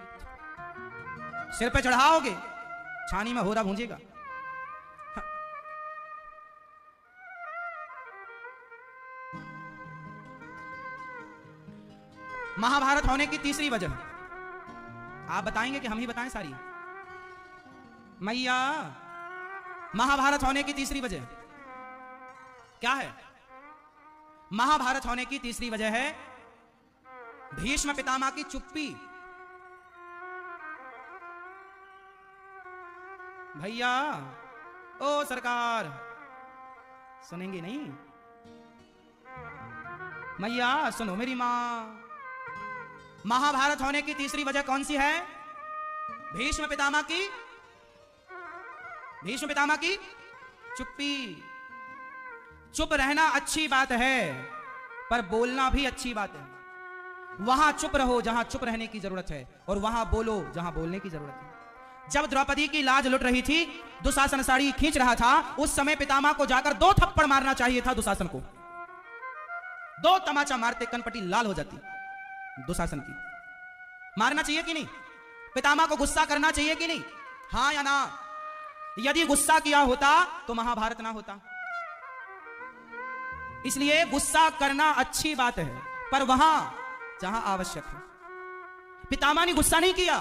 सिर पे चढ़ाओगे छानी में होरा भूंजेगा। महाभारत होने की तीसरी वजह आप बताएंगे कि हम ही बताएं सारी? मैया, महाभारत होने की तीसरी वजह क्या है? महाभारत होने की तीसरी वजह है भीष्म पितामह की चुप्पी। भैया, ओ सरकार, सुनेंगे नहीं? मैया सुनो मेरी मां, महाभारत होने की तीसरी वजह कौन सी है? भीष्म पितामह की चुप्पी। चुप रहना अच्छी बात है, पर बोलना भी अच्छी बात है। वहां चुप रहो जहां चुप रहने की जरूरत है, और वहां बोलो जहां बोलने की जरूरत है। जब द्रौपदी की लाज लुट रही थी, दुशासन साड़ी खींच रहा था, उस समय पितामह को जाकर 2 थप्पड़ मारना चाहिए था दुशासन को। 2 तमाचा मारते कनपटी लाल हो जाती दुशासन की। मारना चाहिए कि नहीं? पितामह को गुस्सा करना चाहिए कि नहीं? हां या ना? यदि गुस्सा किया होता तो महाभारत ना होता। इसलिए गुस्सा करना अच्छी बात है, पर वहां जहां आवश्यक है। पितामह ने गुस्सा नहीं किया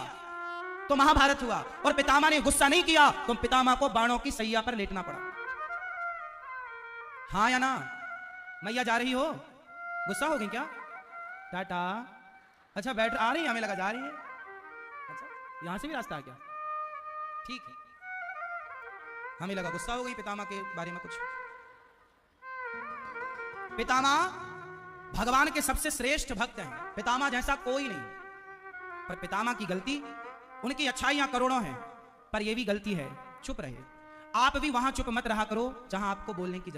तो महाभारत हुआ, और पितामह ने गुस्सा नहीं किया तो पितामह को बाणों की सैया पर लेटना पड़ा। हाँ या ना? मैया जा रही हो? गुस्सा हो गई क्या? टाटा। अच्छा बैठ, आ रही है? हमें लगा जा रही है। अच्छा, यहां से भी रास्ता आ गया, ठीक है। हमें लगा गुस्सा हो गई पितामह के बारे में कुछ। पितामह भगवान के सबसे श्रेष्ठ भक्त हैं, पितामह जैसा कोई नहीं। पर पितामह की गलती, उनकी अच्छाइयां करोड़ों हैं, पर यह भी गलती है चुप रहे। आप भी वहां चुप मत रहा करो जहां आपको बोलने की